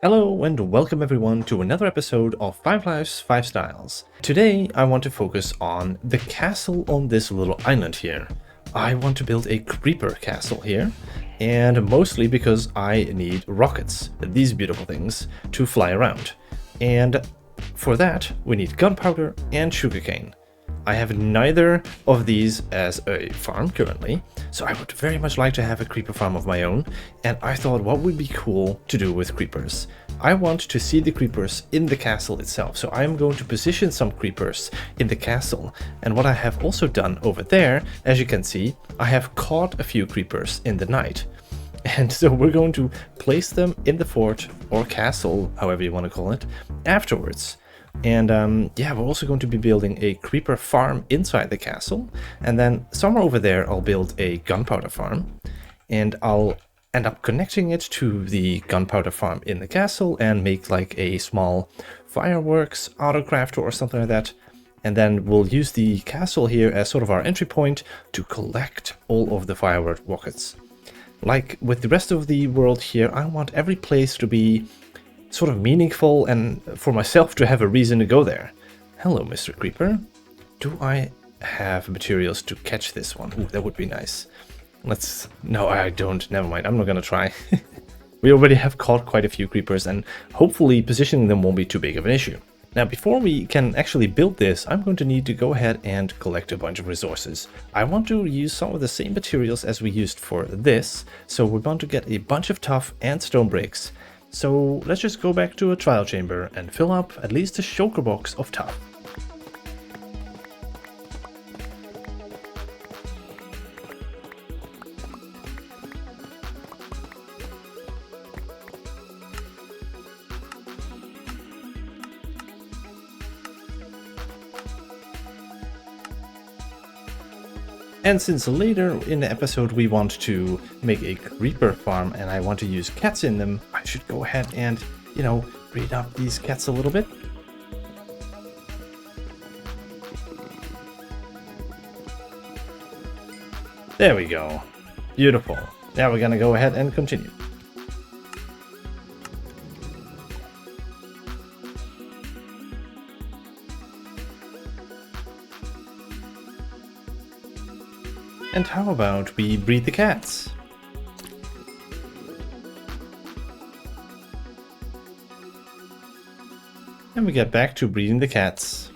Hello and welcome everyone to another episode of 5 Lives, 5 Styles. Today I want to focus on the castle on this little island here. I want to build a creeper castle here, and mostly because I need rockets, these beautiful things, to fly around. And for that we need gunpowder and sugarcane. I have neither of these as a farm currently, so I would very much like to have a creeper farm of my own, and I thought what would be cool to do with creepers. I want to see the creepers in the castle itself, so I'm going to position some creepers in the castle, and what I have also done over there, as you can see, I have caught a few creepers in the night. And so we're going to place them in the fort, or castle, however you want to call it, afterwards. And yeah, we're also going to be building a creeper farm inside the castle, and then somewhere over there I'll build a gunpowder farm, and I'll end up connecting it to the gunpowder farm in the castle and make like a small fireworks autocrafter or something like that. And then we'll use the castle here as sort of our entry point to collect all of the firework rockets. Like with the rest of the world here, I want every place to be sort of meaningful and for myself to have a reason to go there. Hello, Mr. Creeper. Do I have materials to catch this one? Ooh, that would be nice. No, I don't. Never mind. I'm not gonna try. We already have caught quite a few creepers, and hopefully positioning them won't be too big of an issue. Now, before we can actually build this, I'm going to need to go ahead and collect a bunch of resources. I want to use some of the same materials as we used for this, so we want to get a bunch of tuff and stone bricks. So let's just go back to a trial chamber and fill up at least a shulker box of tuff. And since later in the episode we want to make a creeper farm and I want to use cats in them, I should go ahead and, breed up these cats a little bit. There we go. Beautiful. Now we're gonna go ahead and continue. And how about we breed the cats? And we get back to breeding the cats.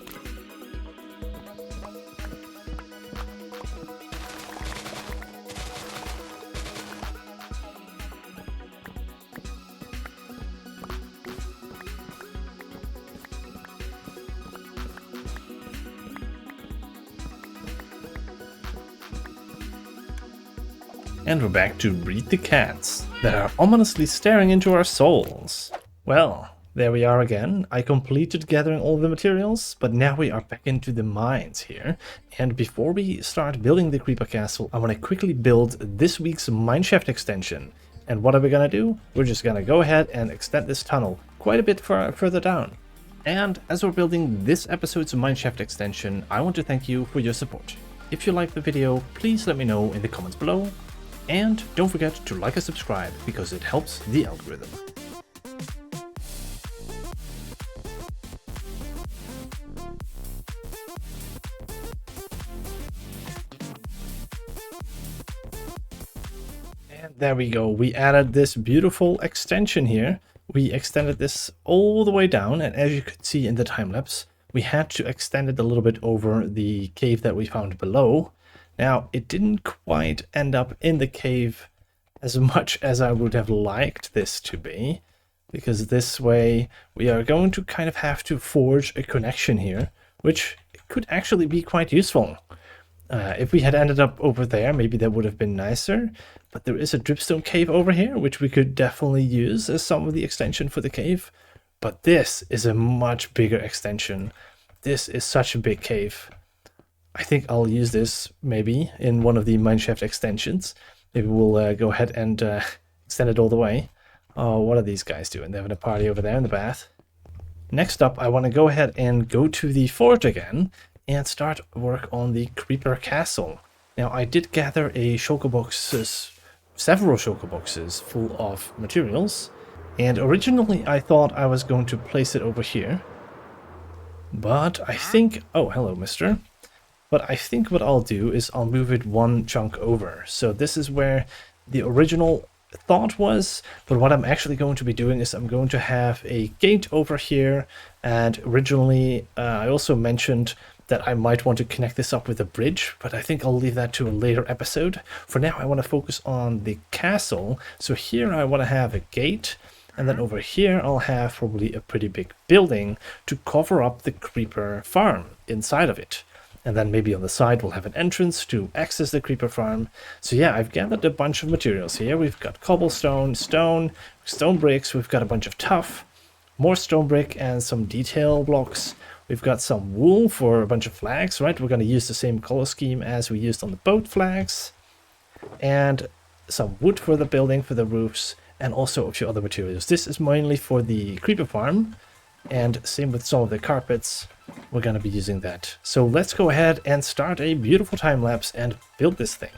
And we're back to breed the cats that are ominously staring into our souls. Well, there we are again. I completed gathering all the materials, but now we are back into the mines here. And before we start building the creeper castle, I want to quickly build this week's mineshaft extension. And what are we gonna do? We're just gonna go ahead and extend this tunnel quite a bit further down. And as we're building this episode's mineshaft extension, I want to thank you for your support. If you liked the video, please let me know in the comments below. And don't forget to like and subscribe, because it helps the algorithm. And there we go. We added this beautiful extension here. We extended this all the way down, and as you could see in the time-lapse, we had to extend it a little bit over the cave that we found below. Now, it didn't quite end up in the cave as much as I would have liked this to be, because this way we are going to kind of have to forge a connection here, which could actually be quite useful. If we had ended up over there, maybe that would have been nicer, but there is a dripstone cave over here, which we could definitely use as some of the extension for the cave. But this is a much bigger extension. This is such a big cave. I think I'll use this maybe in one of the mineshaft extensions. Maybe we'll go ahead and extend it all the way. Oh, what are these guys doing? They're having a party over there in the bath. Next up, I want to go ahead and go to the fort again and start work on the creeper castle. Now, I did gather a shulker boxes, several shulker boxes full of materials, And originally I thought I was going to place it over here. But I think... Oh, hello, mister. But I think what I'll do is I'll move it one chunk over. So this is where the original thought was, but what I'm actually going to be doing is I'm going to have a gate over here. And originally I also mentioned that I might want to connect this up with a bridge, but I think I'll leave that to a later episode. For now, I want to focus on the castle. So here I want to have a gate. And then over here, I'll have probably a pretty big building to cover up the creeper farm inside of it. And then maybe on the side, we'll have an entrance to access the creeper farm. So yeah, I've gathered a bunch of materials here. We've got cobblestone, stone bricks. We've got a bunch of tuff, more stone brick and some detail blocks. We've got some wool for a bunch of flags, right? We're going to use the same color scheme as we used on the boat flags. And some wood for the building, for the roofs. And also a few other materials. This is mainly for the creeper farm, and same with some of the carpets. We're going to be using that. So let's go ahead and start a beautiful time lapse and build this thing.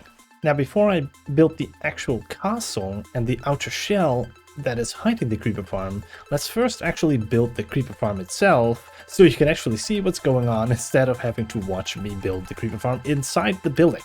Now, before I build the actual castle and the outer shell that is hiding the creeper farm, let's first actually build the creeper farm itself, so you can actually see what's going on instead of having to watch me build the creeper farm inside the building.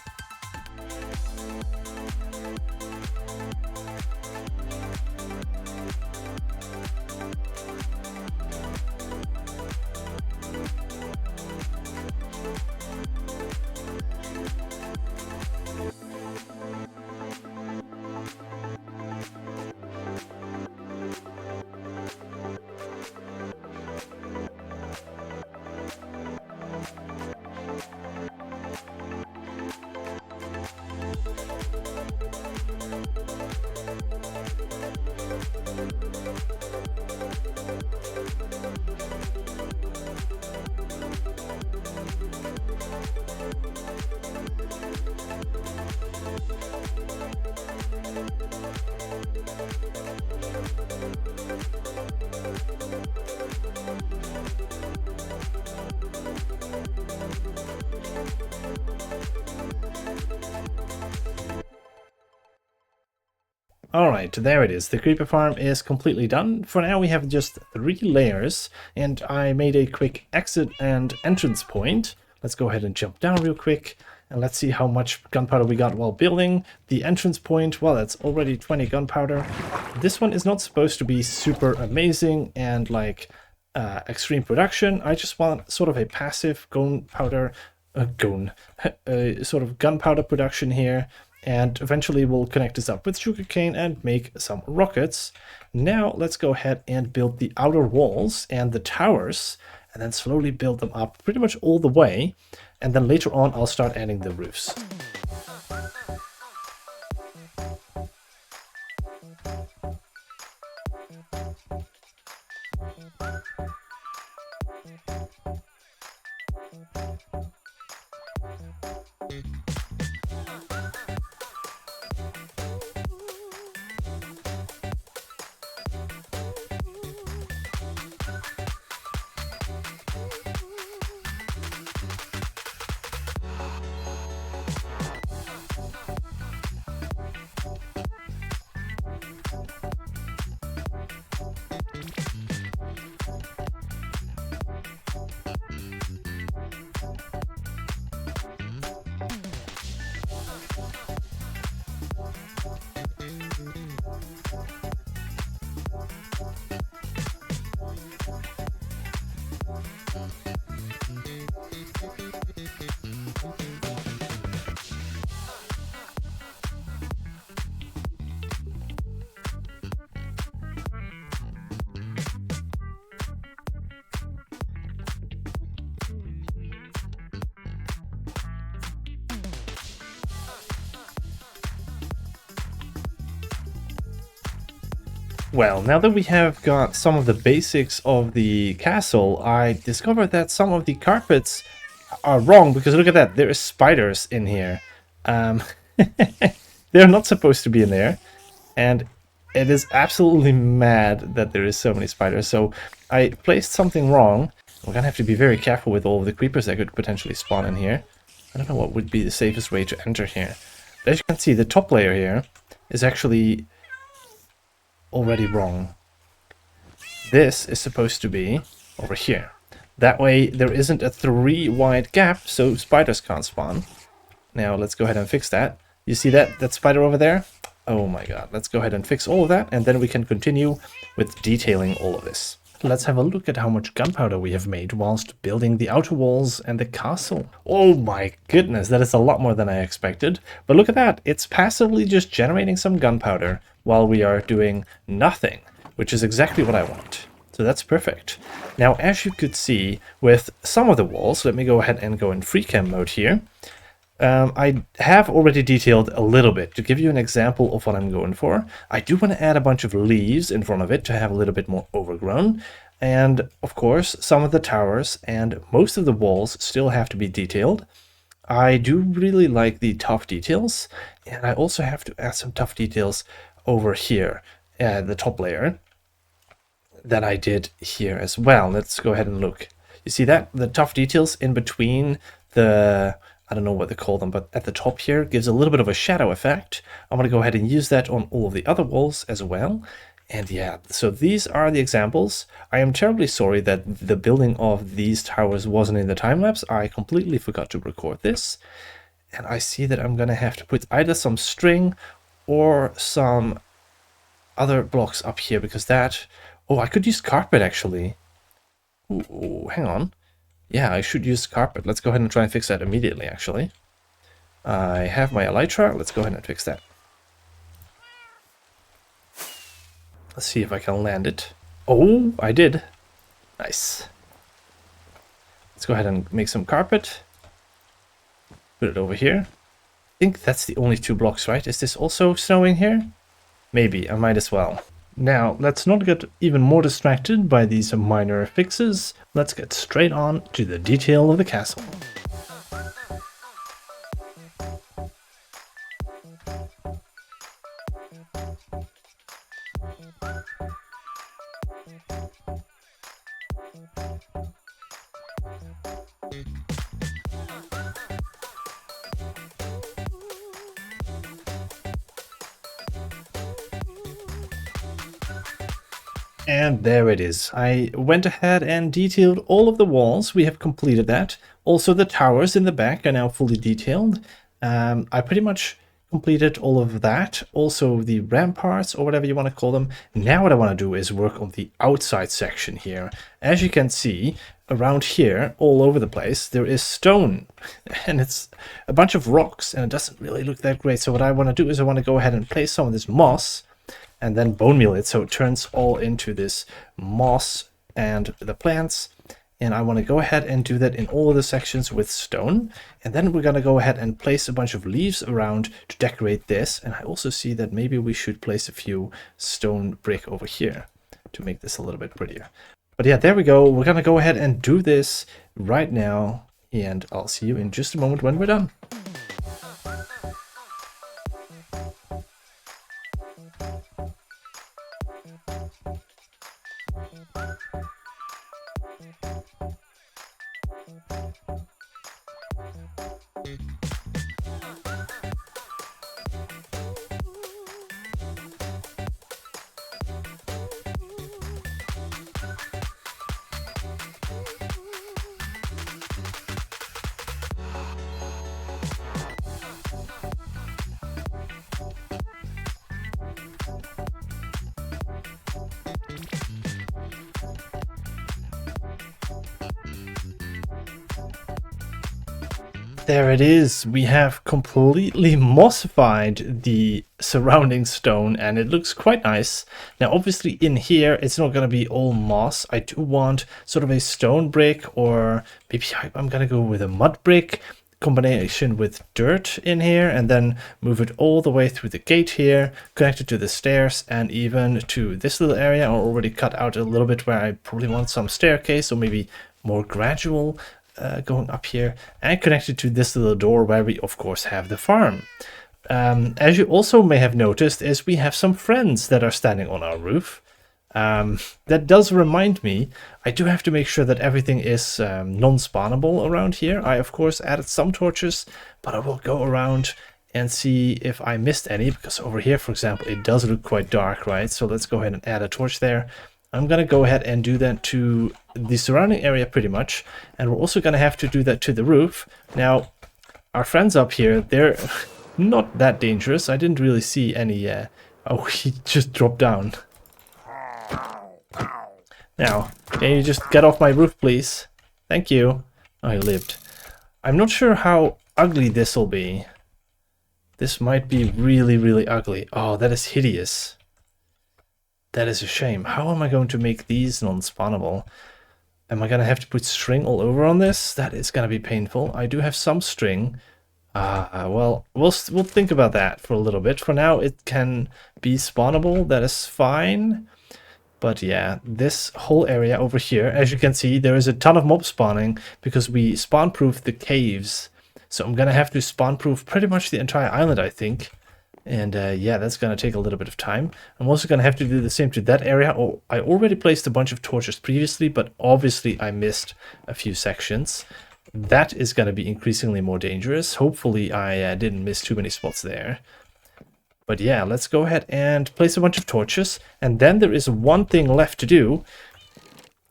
Alright, there it is. The creeper farm is completely done. For now we have just 3 layers, and I made a quick exit and entrance point. Let's go ahead and jump down real quick, and let's see how much gunpowder we got while building. The entrance point, well, that's already 20 gunpowder. This one is not supposed to be super amazing and like extreme production. I just want sort of a passive gunpowder, sort of gunpowder production here. And eventually we'll connect this up with sugarcane and make some rockets. Now let's go ahead and build the outer walls and the towers, and then slowly build them up pretty much all the way. And then later on I'll start adding the roofs. Well, now that we have got some of the basics of the castle, I discovered that some of the carpets are wrong, because look at that, there are spiders in here. They're not supposed to be in there, and it is absolutely mad that there is so many spiders. So I placed something wrong. We're gonna have to be very careful with all of the creepers that could potentially spawn in here. I don't know what would be the safest way to enter here. But as you can see, the top layer here is actually already wrong. this is supposed to be over here. That way there isn't a 3 wide gap, so spiders can't spawn. Now let's go ahead and fix that. You see that spider over there? Oh my god, let's go ahead and fix all of that, and then we can continue with detailing all of this. Let's have a look at how much gunpowder we have made whilst building the outer walls and the castle. Oh my goodness, that is a lot more than I expected. But look at that, it's passively just generating some gunpowder while we are doing nothing, which is exactly what I want. So that's perfect. Now, as you could see with some of the walls, let me go ahead and go in free cam mode here. I have already detailed a little bit. To give you an example of what I'm going for, I do want to add a bunch of leaves in front of it to have a little bit more overgrown. And of course, some of the towers and most of the walls still have to be detailed. I do really like the tough details, and I also have to add some tough details over here, the top layer, that I did here as well. Let's go ahead and look. You see that? The tough details in between the... I don't know what they call them, but at the top here gives a little bit of a shadow effect. I'm going to go ahead and use that on all of the other walls as well. And yeah, so these are the examples. I am terribly sorry that the building of these towers wasn't in the time-lapse. I completely forgot to record this. And I see that I'm going to have to put either some string or some other blocks up here, because that... Oh, I could use carpet, actually. Ooh, hang on. Yeah, I should use carpet. Let's go ahead and try and fix that immediately, actually. I have my elytra. Let's go ahead and fix that. Let's see if I can land it. Oh, I did. Nice. Let's go ahead and make some carpet. Put it over here. I think that's the only 2 blocks, right? Is this also snowing here? Maybe, I might as well. Now, let's not get even more distracted by these minor fixes. Let's get straight on to the detail of the castle. And there it is. I went ahead and detailed all of the walls. We have completed that. Also, the towers in the back are now fully detailed. I pretty much completed all of that. Also, the ramparts, or whatever you want to call them. Now what I want to do is work on the outside section here. As you can see, around here, all over the place, there is stone. And it's a bunch of rocks, and it doesn't really look that great. So what I want to do is I want to go ahead and place some of this moss and then bone meal it so it turns all into this moss and the plants. And I want to go ahead and do that in all of the sections with stone. And then we're going to go ahead and place a bunch of leaves around to decorate this. And I also see that maybe we should place a few stone brick over here to make this a little bit prettier. But yeah, there we go. We're going to go ahead and do this right now. And I'll see you in just a moment when we're done. There it is. We have completely mossified the surrounding stone and it looks quite nice. Now obviously in here it's not going to be all moss. I do want sort of a stone brick, or maybe I'm going to go with a mud brick combination with dirt in here, and then move it all the way through the gate here, connected to the stairs, and even to this little area. I already cut out a little bit where I probably want some staircase, or maybe more gradual going up here, and connected to this little door where we of course have the farm. As you also may have noticed, is we have some friends that are standing on our roof. That does remind me, I do have to make sure that everything is non-spawnable around here. I of course added some torches, but I will go around and see if I missed any, because over here, for example, it does look quite dark, right? So let's go ahead and add a torch there. I'm gonna go ahead and do that to the surrounding area pretty much, and we're also gonna have to do that to the roof. Now, our friends up here, they're not that dangerous. I didn't really see any... Oh, he just dropped down. Now, can you just get off my roof, please? Thank you. Oh, he lived. I'm not sure how ugly this will be. This might be really, really ugly. Oh, that is hideous. That is a shame. How am I going to make these non-spawnable? Am I going to have to put string all over on this? That is going to be painful. I do have some string. Well, we'll think about that for a little bit. For now, it can be spawnable. That is fine. But yeah, this whole area over here, as you can see, there is a ton of mob spawning because we spawn-proofed the caves. So I'm going to have to spawn-proof pretty much the entire island, I think. And yeah, that's going to take a little bit of time. I'm also going to have to do the same to that area. Oh, I already placed a bunch of torches previously, but obviously I missed a few sections. That is going to be increasingly more dangerous. Hopefully I didn't miss too many spots there. But yeah, let's go ahead and place a bunch of torches. And then there is one thing left to do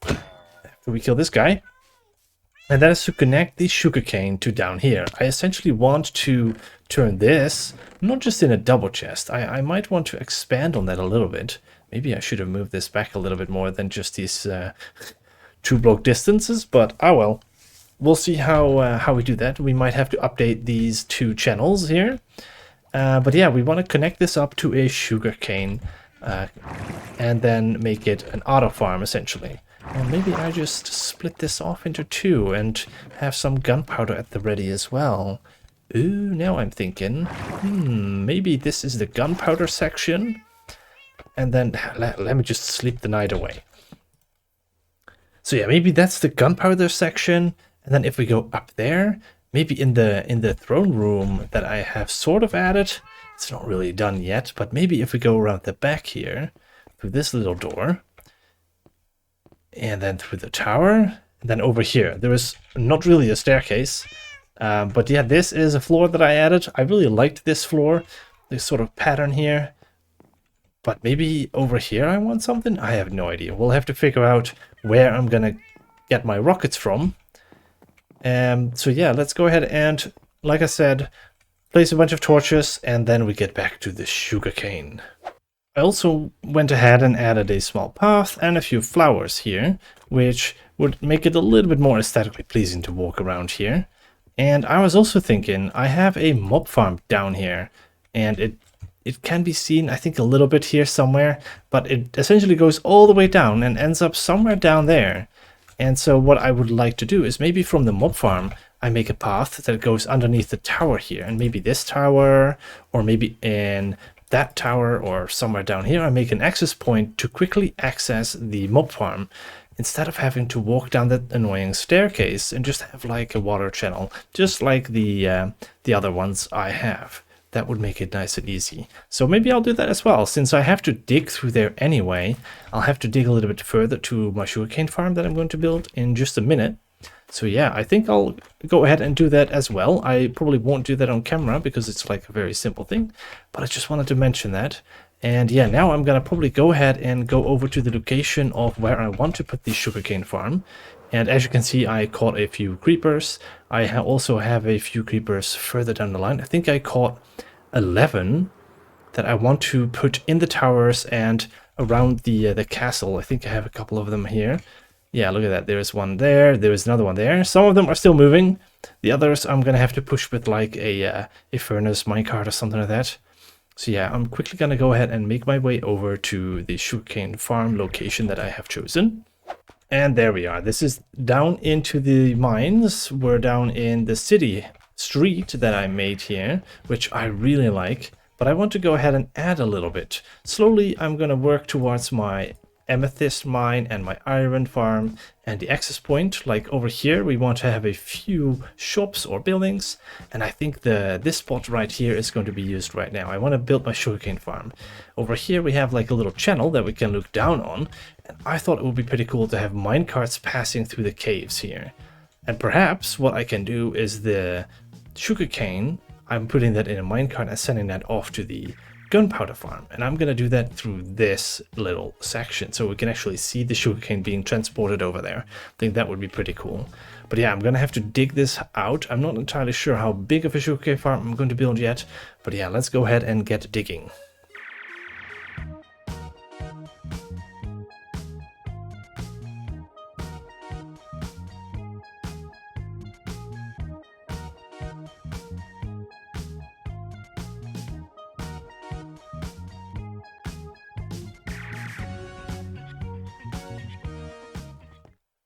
after we kill this guy. And that is to connect the sugarcane to down here. I essentially want to turn this, not just in a double chest. I might want to expand on that a little bit. Maybe I should have moved this back a little bit more than just these 2-block distances. But oh well. We'll see how we do that. We might have to update these 2 channels here. But yeah, we want to connect this up to a sugarcane and then make it an auto farm, essentially. Or maybe I just split this off into 2 and have some gunpowder at the ready as well. Ooh, now I'm thinking, maybe this is the gunpowder section. And then let me just sleep the night away. So yeah, maybe that's the gunpowder section. And then if we go up there, maybe in the throne room that I have sort of added, it's not really done yet, but maybe if we go around the back here, through this little door, and then through the tower, and then over here, there is not really a staircase, but yeah, this is a floor that I added. I really liked this floor, this sort of pattern here, but maybe over here I want something? I have no idea. We'll have to figure out where I'm gonna get my rockets from. So yeah, let's go ahead and, like I said, place a bunch of torches, and then we get back to the sugarcane. I also went ahead and added a small path and a few flowers here, which would make it a little bit more aesthetically pleasing to walk around here. And I was also thinking, I have a mob farm down here, and it can be seen, I think, a little bit here somewhere, but it essentially goes all the way down and ends up somewhere down there. And so what I would like to do is maybe from the mob farm, I make a path that goes underneath the tower here, and maybe this tower, or maybe in that tower, or somewhere down here, I make an access point to quickly access the mob farm, instead of having to walk down that annoying staircase and just have like a water channel, just like the other ones I have. That would make it nice and easy. So maybe I'll do that as well. Since I have to dig through there anyway, I'll have to dig a little bit further to my sugarcane farm that I'm going to build in just a minute. So yeah, I think I'll go ahead and do that as well. I probably won't do that on camera because it's like a very simple thing, but I just wanted to mention that. And yeah, now I'm gonna probably go ahead and go over to the location of where I want to put the sugarcane farm. And as you can see, I caught a few creepers. I also have a few creepers further down the line. I think I caught 11 that I want to put in the towers and around the castle. I think I have a couple of them here. Yeah, look at that. There's one there. There's another one there. Some of them are still moving. The others I'm going to have to push with like a furnace minecart or something like that. So yeah, I'm quickly going to go ahead and make my way over to the sugarcane farm location that I have chosen. And there we are. This is down into the mines. We're down in the city street that I made here, which I really like. But I want to go ahead and add a little bit. Slowly, I'm going to work towards my amethyst mine and my iron farm and the access point. Like over here, we want to have a few shops or buildings. And I think this spot right here is going to be used right now. I want to build my sugarcane farm. Over here, we have like a little channel that we can look down on. And I thought it would be pretty cool to have minecarts passing through the caves here. And perhaps what I can do is the sugarcane, I'm putting that in a minecart and sending that off to the gunpowder farm, and I'm going to do that through this little section so we can actually see the sugarcane being transported over there. I think that would be pretty cool. But yeah, I'm going to have to dig this out. I'm not entirely sure how big of a sugarcane farm I'm going to build yet, but yeah, let's go ahead and get digging.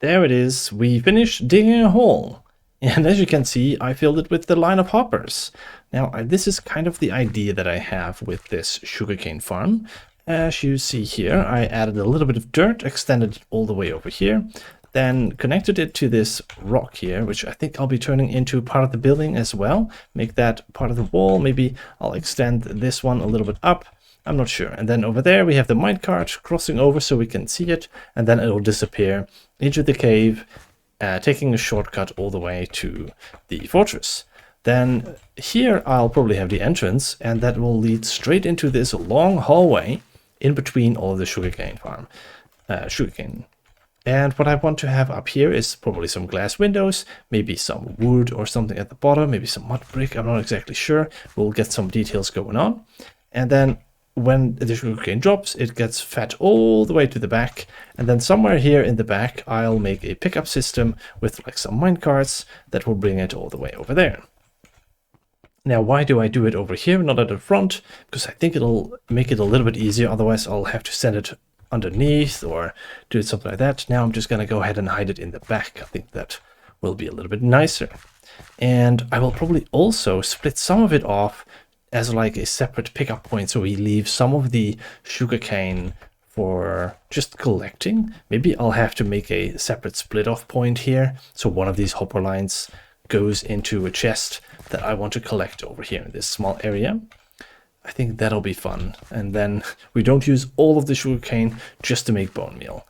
There it is, we finished digging a hole. And as you can see, I filled it with the line of hoppers. Now, this is kind of the idea that I have with this sugarcane farm. As you see here, I added a little bit of dirt, extended it all the way over here, then connected it to this rock here, which I think I'll be turning into part of the building as well. Make that part of the wall. Maybe I'll extend this one a little bit up. I'm not sure. And then over there we have the minecart crossing over so we can see it, and then it'll disappear into the cave, taking a shortcut all the way to the fortress. Then here I'll probably have the entrance, and that will lead straight into this long hallway in between all of the sugarcane farm. And what I want to have up here is probably some glass windows, maybe some wood or something at the bottom, maybe some mud brick, I'm not exactly sure. We'll get some details going on. And then when the sugarcane drops, it gets fed all the way to the back, and then somewhere here in the back I'll make a pickup system with like some minecarts that will bring it all the way over there. Now, why do I do it over here, not at the front? Because I think it'll make it a little bit easier, otherwise I'll have to send it underneath or do something like that. Now I'm just going to go ahead and hide it in the back. I think that will be a little bit nicer. And I will probably also split some of it off as like a separate pickup point, so we leave some of the sugarcane for just collecting. Maybe I'll have to make a separate split off point here, so one of these hopper lines goes into a chest that I want to collect over here in this small area. I think that'll be fun, and then we don't use all of the sugarcane just to make bone meal.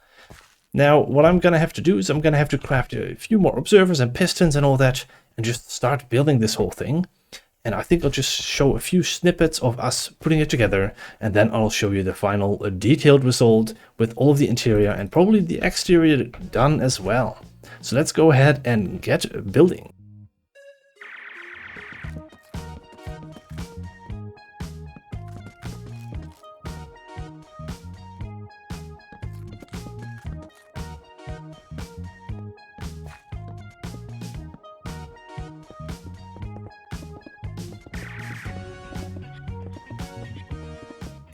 Now what I'm gonna have to do is I'm gonna have to craft a few more observers and pistons and all that, and just start building this whole thing. And I think I'll just show a few snippets of us putting it together, and then I'll show you the final detailed result with all of the interior and probably the exterior done as well. So let's go ahead and get building.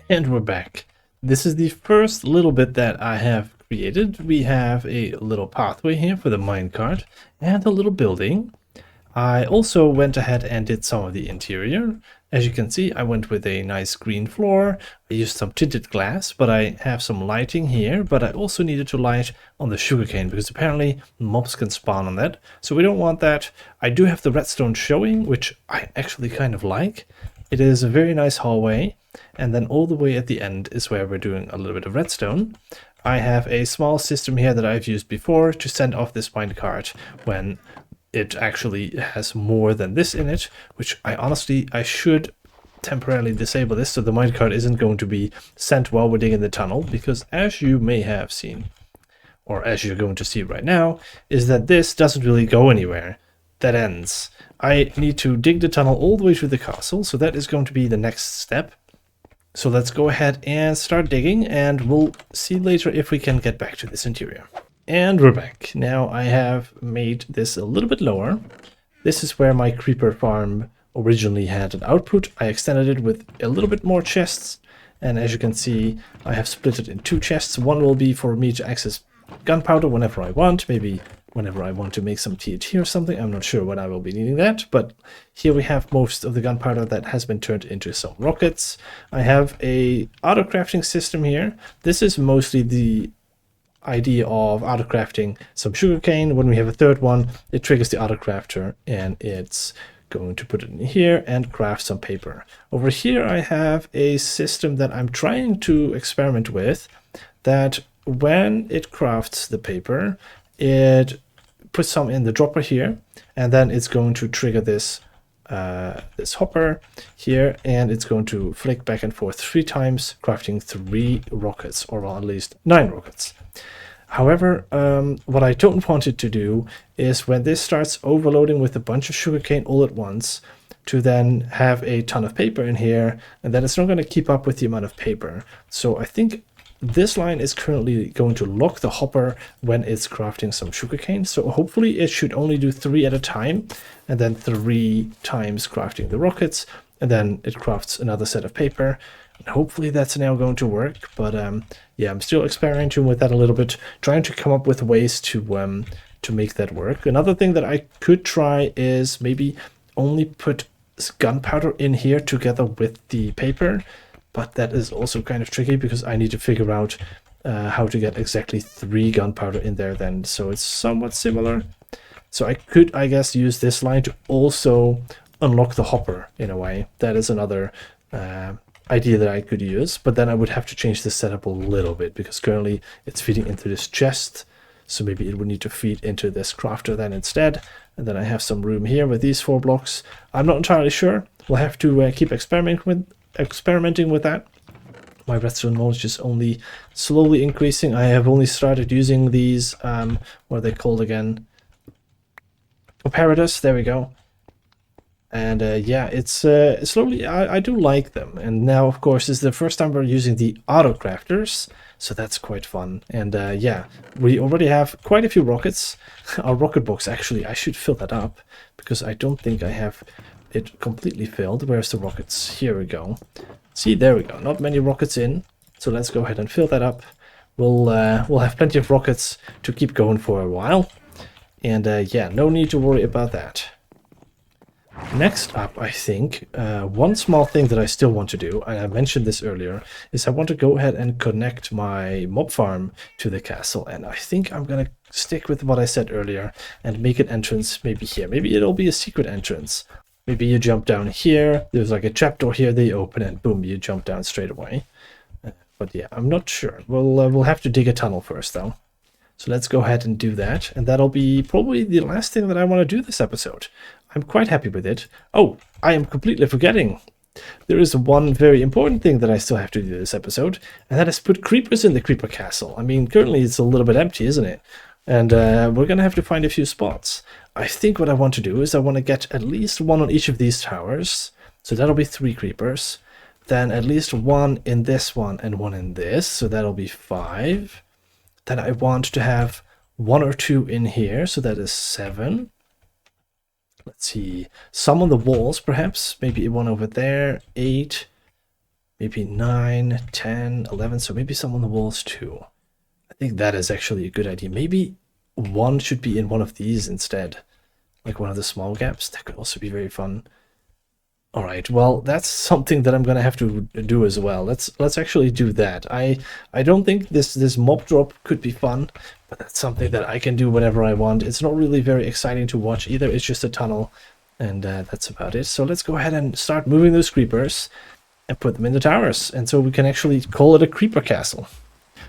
And we're back. This is the first little bit that I have created. We have a little pathway here for the minecart and a little building. I also went ahead and did some of the interior. As you can see, I went with a nice green floor. I used some tinted glass, but I have some lighting here. But I also needed to light on the sugarcane because apparently mobs can spawn on that. So we don't want that. I do have the redstone showing, which I actually kind of like. It is a very nice hallway. And then all the way at the end is where we're doing a little bit of redstone. I have a small system here that I've used before to send off this minecart when it actually has more than this in it, which I should temporarily disable this so the minecart isn't going to be sent while we're digging the tunnel, because as you may have seen, or as you're going to see right now, is that this doesn't really go anywhere. That ends. I need to dig the tunnel all the way to the castle, so that is going to be the next step. So let's go ahead and start digging, and we'll see later if we can get back to this interior. And we're back. Now I have made this a little bit lower. This is where my creeper farm originally had an output. I extended it with a little bit more chests, and as you can see, I have split it in two chests. One will be for me to access gunpowder whenever I want, maybe whenever I want to make some TNT or something. I'm not sure when I will be needing that, but here we have most of the gunpowder that has been turned into some rockets. I have a autocrafting system here. This is mostly the idea of autocrafting some sugarcane. When we have a third one, it triggers the autocrafter, and it's going to put it in here and craft some paper. Over here I have a system that I'm trying to experiment with, that when it crafts the paper, it puts some in the dropper here, and then it's going to trigger this this hopper here, and it's going to flick back and forth 3 times, crafting 3 rockets, or at least 9 rockets. However, what I don't want it to do is when this starts overloading with a bunch of sugarcane all at once, to then have a ton of paper in here, and then it's not going to keep up with the amount of paper. So I think this line is currently going to lock the hopper when it's crafting some sugarcane. So hopefully it should only do 3 at a time, and then 3 times crafting the rockets, and then it crafts another set of paper. And hopefully that's now going to work. But yeah, I'm still experimenting with that a little bit, trying to come up with ways to make that work. Another thing that I could try is maybe only put gunpowder in here together with the paper. But that is also kind of tricky because I need to figure out how to get exactly 3 gunpowder in there then. So it's somewhat similar. So I could, I guess, use this line to also unlock the hopper in a way. That is another idea that I could use. But then I would have to change the setup a little bit because currently it's feeding into this chest. So maybe it would need to feed into this crafter then instead. And then I have some room here with these 4 blocks. I'm not entirely sure. We'll have to keep experimenting with that. My redstone knowledge is only slowly increasing. I have only started using these, what are they called again? Comparators, there we go. And yeah, it's slowly, I do like them. And now, of course, is the first time we're using the Autocrafters, so that's quite fun. And yeah, we already have quite a few rockets. Our rocket box, actually, I should fill that up, because I don't think I have it completely filled. Where's the rockets? Here we go. See, there we go. Not many rockets in, so let's go ahead and fill that up. We'll have plenty of rockets to keep going for a while. And yeah, no need to worry about that. Next up, I think, one small thing that I still want to do, and I mentioned this earlier, is I want to go ahead and connect my mob farm to the castle. And I think I'm going to stick with what I said earlier and make an entrance maybe here. Maybe it'll be a secret entrance. Maybe you jump down here, there's like a trapdoor here, they open, and boom, you jump down straight away. But yeah, I'm not sure. We'll have to dig a tunnel first, though. So let's go ahead and do that, and that'll be probably the last thing that I want to do this episode. I'm quite happy with it. Oh, I am completely forgetting. There is one very important thing that I still have to do this episode, and that is put creepers in the creeper castle. I mean, currently it's a little bit empty, isn't it? And we're going to have to find a few spots. I think what I want to do is I want to get at least 1 on each of these towers. So that'll be 3 creepers. Then at least 1 in this one and 1 in this. So that'll be 5. Then I want to have 1 or 2 in here. So that is 7. Let's see. Some on the walls, perhaps. Maybe 1 over there. 8. Maybe 9, 10, 11. So maybe some on the walls too. I think that is actually a good idea. Maybe 1 should be in one of these instead. Like one of the small gaps. That could also be very fun. Alright, well, that's something that I'm gonna have to do as well. Let's actually do that. I don't think this mob drop could be fun, but that's something that I can do whenever I want. It's not really very exciting to watch either. It's just a tunnel, and that's about it. So let's go ahead and start moving those creepers and put them in the towers. And so we can actually call it a creeper castle.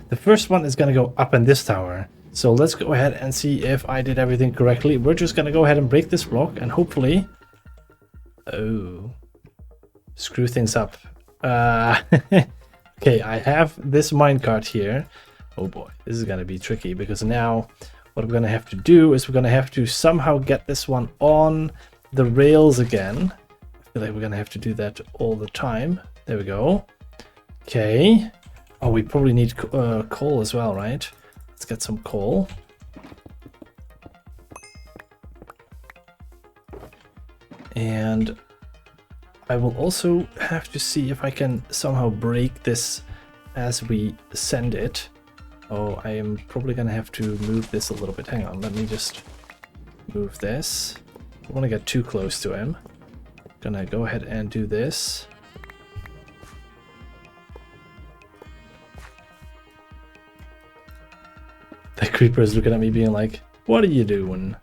The first one is gonna go up in this tower. So let's go ahead and see if I did everything correctly. We're just gonna go ahead and break this block and hopefully... Oh, screw things up. Okay, I have this minecart here. Oh boy, this is gonna be tricky because now what we're gonna have to do is we're gonna have to somehow get this one on the rails again. I feel like we're gonna have to do that all the time. There we go. Okay. Oh, we probably need coal as well, right? Let's get some coal. And I will also have to see if I can somehow break this as we send it. Oh, I am probably gonna have to move this a little bit. Hang on, let me just move this. I don't want to get too close to him. Gonna go ahead and do this. The creeper is looking at me being like, what are you doing?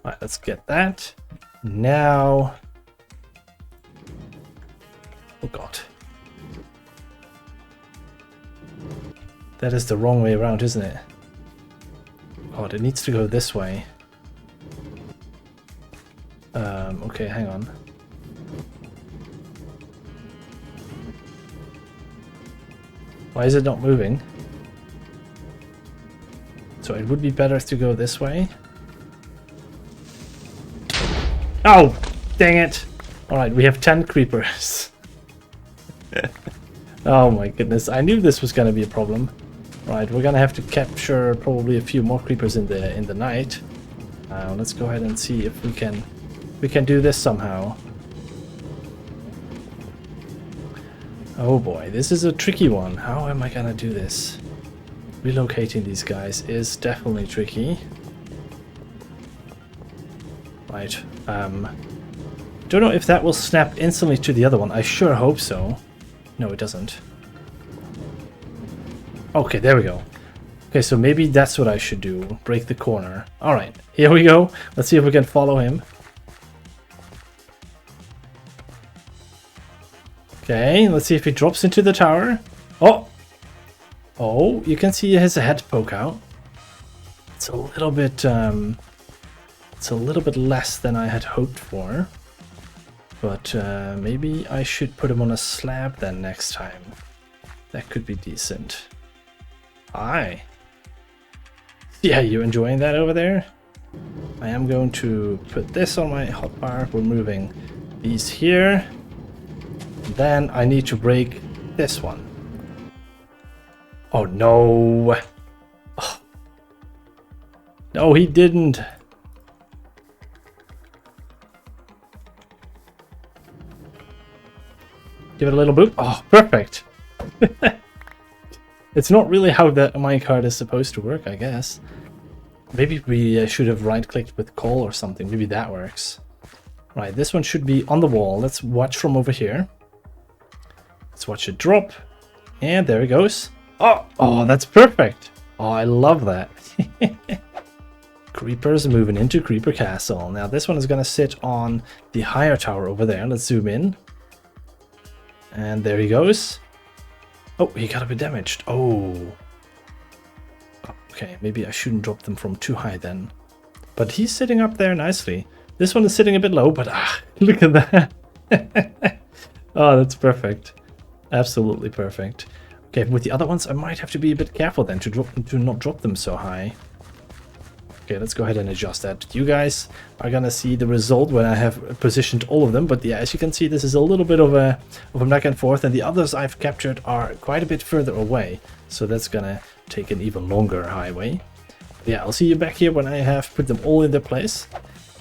Alright, let's get that. Now... Oh god. That is the wrong way around, isn't it? God, it needs to go this way. Okay, hang on. Why is it not moving? So it would be better to go this way. Oh, dang it. Alright, we have 10 creepers. Oh my goodness, I knew this was going to be a problem. Right, we're going to have to capture probably a few more creepers in the night. Let's go ahead and see if we can do this somehow. Oh boy, this is a tricky one. How am I going to do this? Relocating these guys is definitely tricky. Right. Don't know if that will snap instantly to the other one. I sure hope so. No, it doesn't. Okay, there we go. Okay, so maybe that's what I should do. Break the corner. Alright, here we go. Let's see if we can follow him. Okay, let's see if he drops into the tower. Oh! Oh, you can see his head poke out. It's a little bit less than I had hoped for. But maybe I should put him on a slab then next time. That could be decent. Hi. Yeah, you enjoying that over there? I am going to put this on my hotbar. We're moving these here. Then I need to break this one. Oh no! Oh. No, he didn't. Give it a little boop. Oh, perfect. It's not really how the minecart is supposed to work, I guess. Maybe we should have right-clicked with coal or something. Maybe that works. Right, this one should be on the wall. Let's watch from over here. Let's watch it drop. And there it goes. Oh, that's perfect. Oh, I love that. Creepers moving into Creeper Castle. Now this one is going to sit on the higher tower over there. Let's zoom in. And there he goes. Oh, he got a bit damaged. Oh. Okay, maybe I shouldn't drop them from too high then. But he's sitting up there nicely. This one is sitting a bit low, but look at that. Oh, that's perfect. Absolutely perfect. Okay, with the other ones, I might have to be a bit careful then to not drop them so high. Okay, let's go ahead and adjust that. You guys are gonna see the result when I have positioned all of them. But yeah, as you can see, this is a little bit of a back and forth, and the others I've captured are quite a bit further away. So that's gonna take an even longer highway. Yeah, I'll see you back here when I have put them all in their place.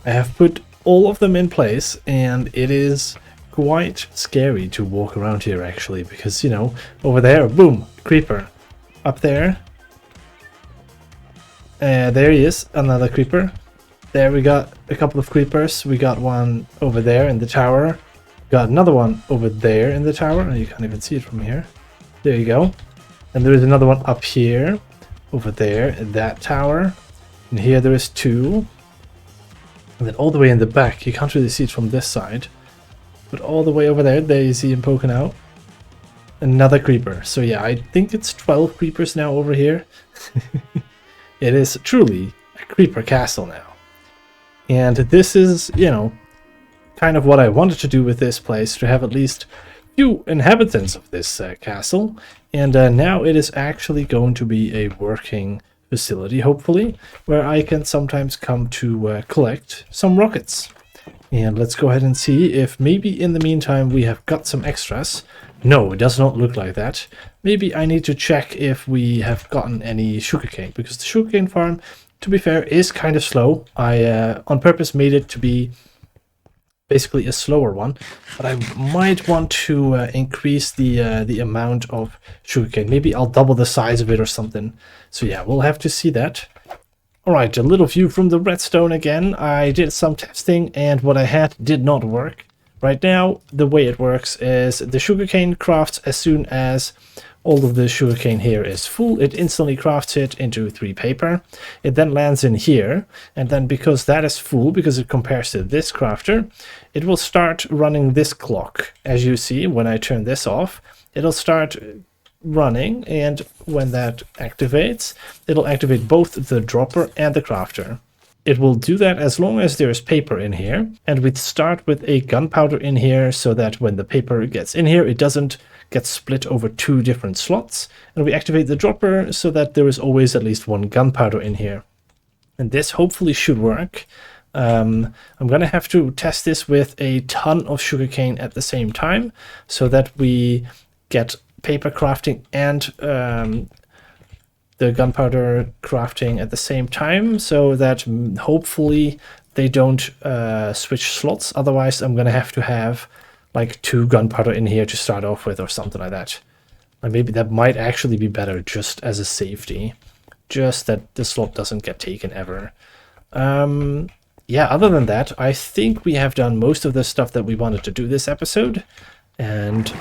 I have put all of them in place, and it is quite scary to walk around here actually, because you know, over there, boom, creeper. Up there. There he is, another creeper. There we got a couple of creepers. We got one over there in the tower. Got another one over there in the tower. You can't even see it from here. There you go. And there is another one up here, over there in that tower. And here there is two. And then all the way in the back, you can't really see it from this side. But all the way over there you see him poking out. Another creeper. So yeah, I think it's 12 creepers now over here. It is truly a creeper castle now. And this is, you know, kind of what I wanted to do with this place, to have at least a few inhabitants of this castle. And now it is actually going to be a working facility, hopefully, where I can sometimes come to collect some rockets. And let's go ahead and see if maybe in the meantime we have got some extras. No, it does not look like that. Maybe I need to check if we have gotten any sugarcane, because the sugarcane farm, to be fair, is kind of slow. I on purpose made it to be basically a slower one, but I might want to increase the amount of sugarcane. Maybe I'll double the size of it or something. So yeah, we'll have to see that. Alright, a little view from the redstone again. I did some testing and what I had did not work. Right now, the way it works is the sugarcane crafts as soon as all of the sugarcane here is full. It instantly crafts it into 3 paper. It then lands in here, and then because that is full, because it compares to this crafter, it will start running this clock. As you see, when I turn this off, it'll start running, and when that activates, it'll activate both the dropper and the crafter. it will do that as long as there's paper in here. And we start with a gunpowder in here so that when the paper gets in here, it doesn't get split over 2 different slots. And we activate the dropper so that there is always at least 1 gunpowder in here. And this hopefully should work. I'm going to have to test this with a ton of sugarcane at the same time so that we get paper crafting and the gunpowder crafting at the same time, so that hopefully they don't switch slots. Otherwise, I'm going to have like 2 gunpowder in here to start off with or something like that. And maybe that might actually be better just as a safety, just that the slot doesn't get taken ever. Yeah, other than that, I think we have done most of the stuff that we wanted to do this episode, and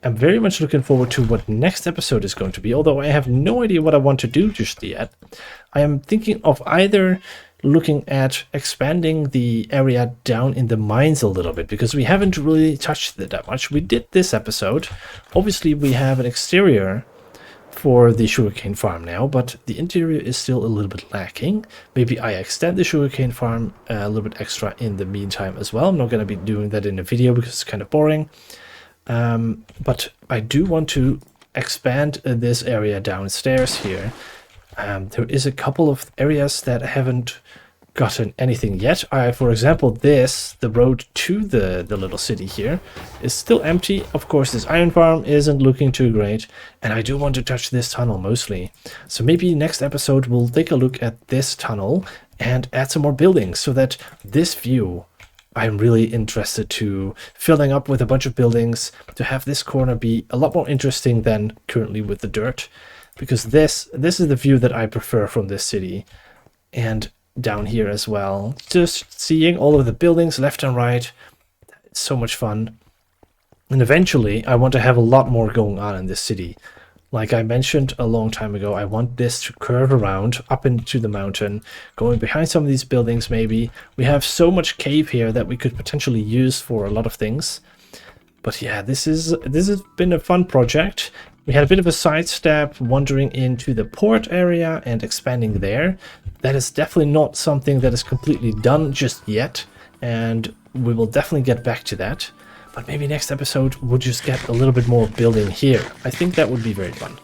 I'm very much looking forward to what next episode is going to be, although I have no idea what I want to do just yet. I am thinking of either looking at expanding the area down in the mines a little bit, because we haven't really touched it that much. We did this episode. Obviously, we have an exterior for the sugarcane farm now, but the interior is still a little bit lacking. Maybe I extend the sugarcane farm a little bit extra in the meantime as well. I'm not going to be doing that in a video because it's kind of boring. But I do want to expand this area downstairs here. There is a couple of areas that haven't gotten anything yet. For example, the road to the little city here is still empty. Of course, this iron farm isn't looking too great, and I do want to touch this tunnel mostly. So maybe next episode we'll take a look at this tunnel and add some more buildings so that this view, I'm really interested to filling up with a bunch of buildings to have this corner be a lot more interesting than currently with the dirt, because this is the view that I prefer from this city. And down here as well, just seeing all of the buildings left and right, it's so much fun. And eventually I want to have a lot more going on in this city. Like I mentioned a long time ago, I want this to curve around up into the mountain, going behind some of these buildings maybe. We have so much cave here that we could potentially use for a lot of things. But yeah, this has been a fun project. We had a bit of a sidestep wandering into the port area and expanding there. That is definitely not something that is completely done just yet, and we will definitely get back to that. But maybe next episode we'll just get a little bit more building here. I think that would be very fun.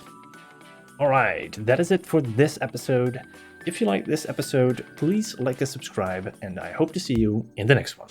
Alright, that is it for this episode. If you like this episode, please like and subscribe, and I hope to see you in the next one.